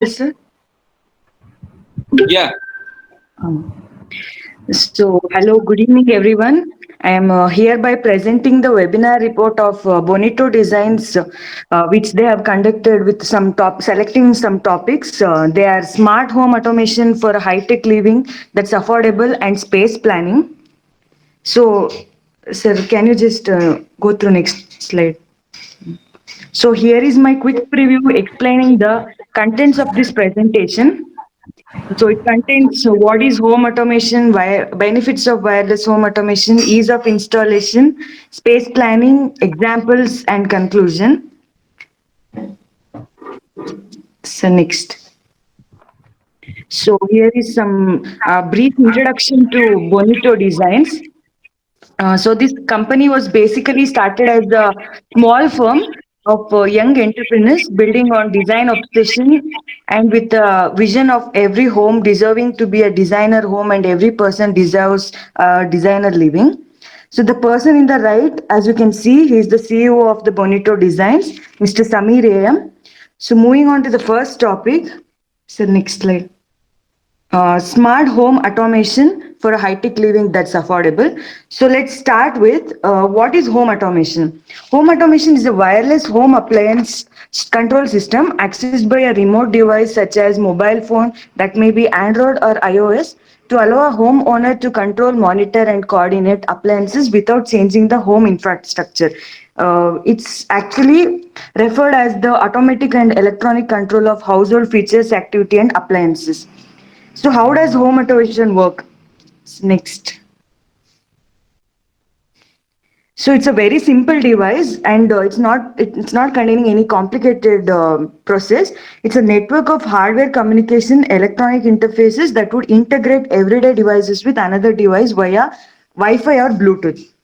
Audible, sir? Yeah, Hello, good evening, everyone. I am hereby presenting the webinar report of Bonito Designs, which they have conducted with selecting some topics. They are smart home automation for high-tech living that's affordable and space planning. So, sir, can you just go through next slide? So here is my quick preview explaining the contents of this presentation. So it contains what is home automation, benefits of wireless home automation, ease of installation, space planning, examples, and conclusion. So next. So here is some brief introduction to Bonito Designs. So this company was basically started as a small firm of young entrepreneurs building on design obsession and with a vision of every home deserving to be a designer home and every person deserves a designer living. So the person in the right, as you can see, he is the CEO of the Bonito Designs, Mr. Samir AM. So moving on to the first topic. So next slide. Smart home automation for a high-tech living that's affordable. So let's start with what is home automation. Home automation is a wireless home appliance control system accessed by a remote device such as mobile phone, that may be Android or iOS, to allow a homeowner to control, monitor, and coordinate appliances without changing the home infrastructure. It's actually referred as the automatic and electronic control of household features, activity, and appliances. So how does home automation work? Next. So it's a very simple device, and it's not containing any complicated process. It's a network of hardware communication, electronic interfaces that would integrate everyday devices with another device via Wi-Fi or Bluetooth.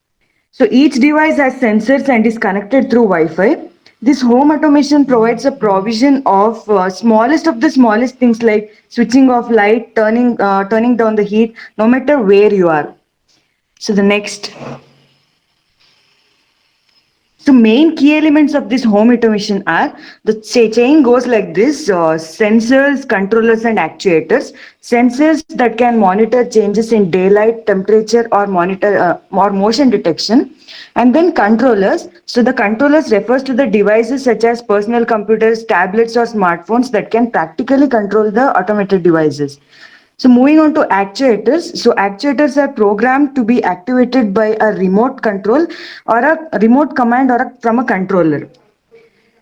So each device has sensors and is connected through Wi-Fi. This home automation provides a provision of smallest of the smallest things like switching off light, turning down the heat, no matter where you are. So the next. So main key elements of this home automation are the chain goes like this: sensors, controllers, and actuators. Sensors that can monitor changes in daylight, temperature, or monitor or motion detection, and then controllers. So the controllers refers to the devices such as personal computers, tablets, or smartphones that can practically control the automated devices. So moving on to actuators. So actuators are programmed to be activated by a remote control or a remote command from a controller.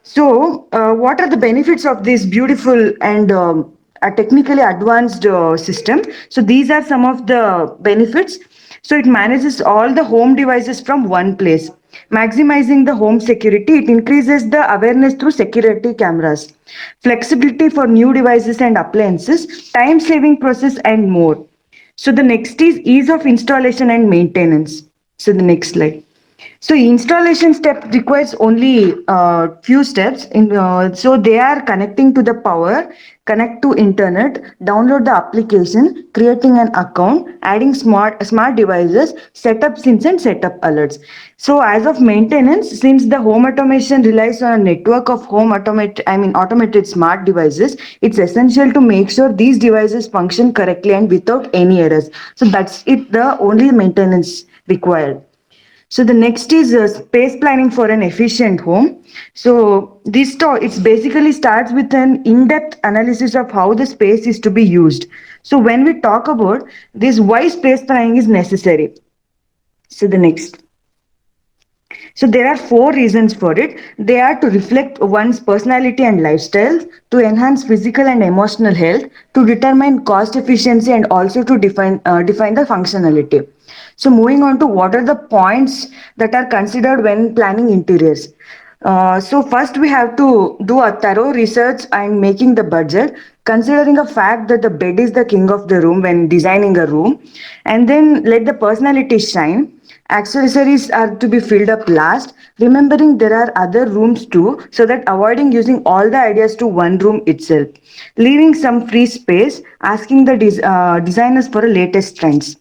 So, what are the benefits of this beautiful and a technically advanced system? So, these are some of the benefits. So, it manages all the home devices from one place, maximizing the home security. It increases the awareness through security cameras, flexibility for new devices and appliances, time saving process, and more. So, the next is ease of installation and maintenance. So, the next slide. So installation step requires only few steps. So they are connecting to the power, connect to internet, download the application, creating an account, adding smart devices, setup scenes and setup alerts. So as of maintenance, since the home automation relies on a network of automated smart devices, it's essential to make sure these devices function correctly and without any errors. So that's it. The only maintenance required. So the next is space planning for an efficient home. So it's basically starts with an in-depth analysis of how the space is to be used. So when we talk about this, why space planning is necessary. So the next. So there are four reasons for it. They are to reflect one's personality and lifestyle, to enhance physical and emotional health, to determine cost efficiency, and also to define the functionality. So moving on to what are the points that are considered when planning interiors. So first we have to do a thorough research and making the budget, considering a fact that the bed is the king of the room when designing a room, and then let the personality shine. Accessories are to be filled up last, remembering there are other rooms too, so that avoiding using all the ideas to one room itself. Leaving some free space, asking the designers for the latest trends.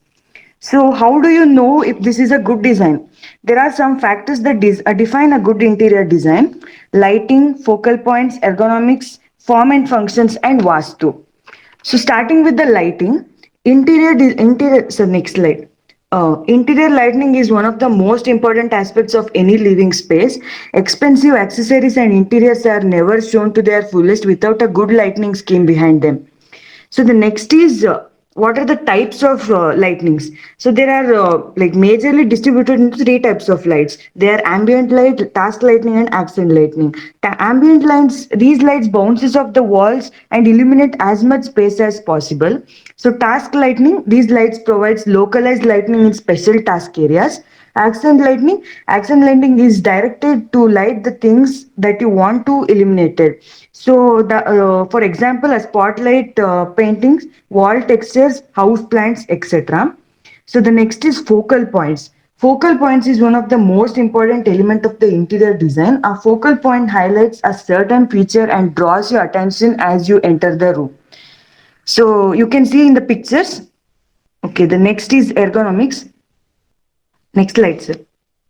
So, how do you know if this is a good design? There are some factors that define a good interior design: lighting, focal points, ergonomics, form and functions, and Vastu. So starting with the lighting, so next slide. Interior lighting is one of the most important aspects of any living space. Expensive accessories and interiors are never shown to their fullest without a good lighting scheme behind them. So the next is what are the types of lightnings? So there are like majorly distributed into three types of lights. They are ambient light, task lighting, and accent lighting. Ambient lights, these lights bounces off the walls and illuminate as much space as possible. So task lighting, these lights provides localized lighting in special task areas. Accent lighting is directed to light the things that you want to illuminate it. So for example, a spotlight paintings, wall textures, house plants, etc. So the next is focal points. Focal points is one of the most important element of the interior design. A focal point highlights a certain feature and draws your attention as you enter the room. So you can see in the pictures. Okay, the next is ergonomics. Next slide, sir.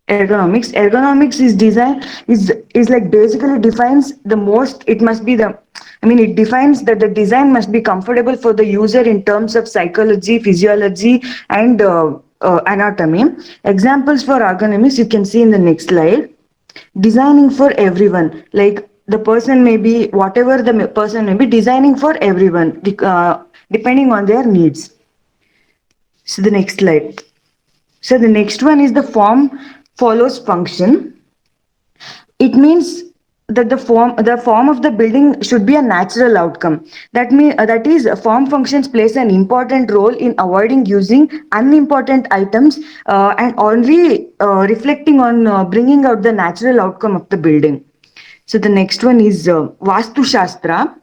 Ergonomics is design is like basically defines the most. It must be the. I mean, it defines that the design must be comfortable for the user in terms of psychology, physiology, and anatomy. Examples for ergonomics you can see in the next slide. Designing for everyone, like the person may be whatever the person may be designing for everyone, depending on their needs. So the next slide. So the next one is the form follows function. It means that the form of the building should be a natural outcome. That is form functions plays an important role in avoiding using unimportant items and only reflecting on bringing out the natural outcome of the building. So the next one is Vastu Shastra.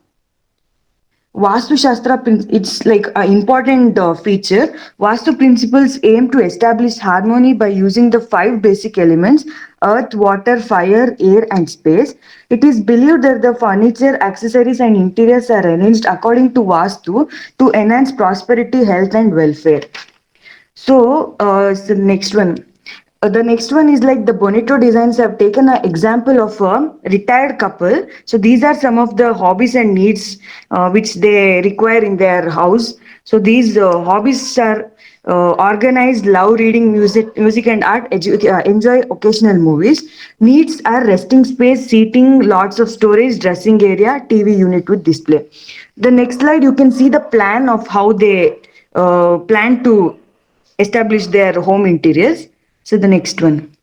Vastu Shastra, it's like an important feature. Vastu principles aim to establish harmony by using the five basic elements: earth, water, fire, air, and space. It is believed that the furniture, accessories, and interiors are arranged according to Vastu to enhance prosperity, health, and welfare. So next one. The next one is like the Bonito Designs have taken an example of a retired couple. So these are some of the hobbies and needs which they require in their house. So these hobbies are organized, love reading music and art, enjoy occasional movies. Needs are resting space, seating, lots of storage, dressing area, TV unit with display. The next slide, you can see the plan of how they plan to establish their home interiors. So the next one.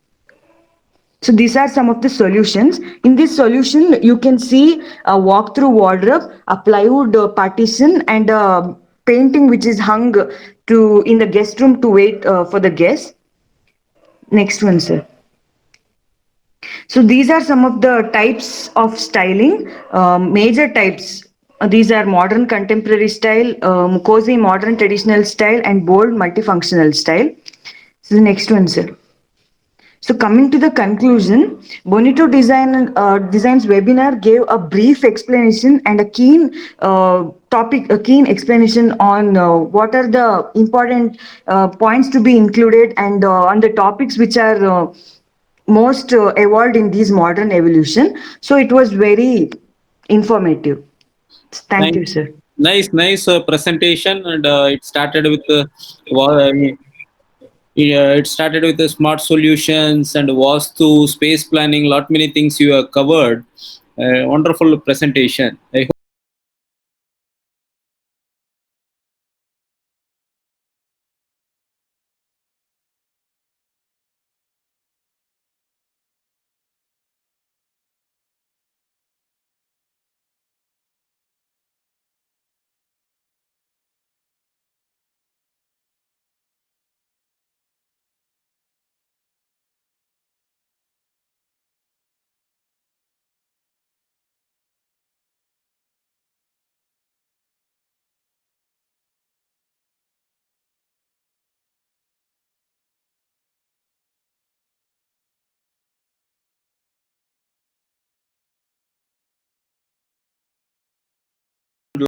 So these are some of the solutions. In this solution, you can see a walk-through wardrobe, a plywood partition, and a painting which is hung to in the guest room to wait for the guests. Next one, sir. So these are some of the types of styling, major types. These are modern contemporary style, cozy modern traditional style, and bold multifunctional style. So the next one, sir. So coming to the conclusion, Bonito Design's webinar gave a brief explanation and a keen explanation on what are the important points to be included and on the topics which are most evolved in this modern evolution. So it was very informative. Thank Nice, you, sir. nice presentation, and it started with yeah, it started with the smart solutions and Vastu, space planning, lot many things you have covered. Wonderful presentation. I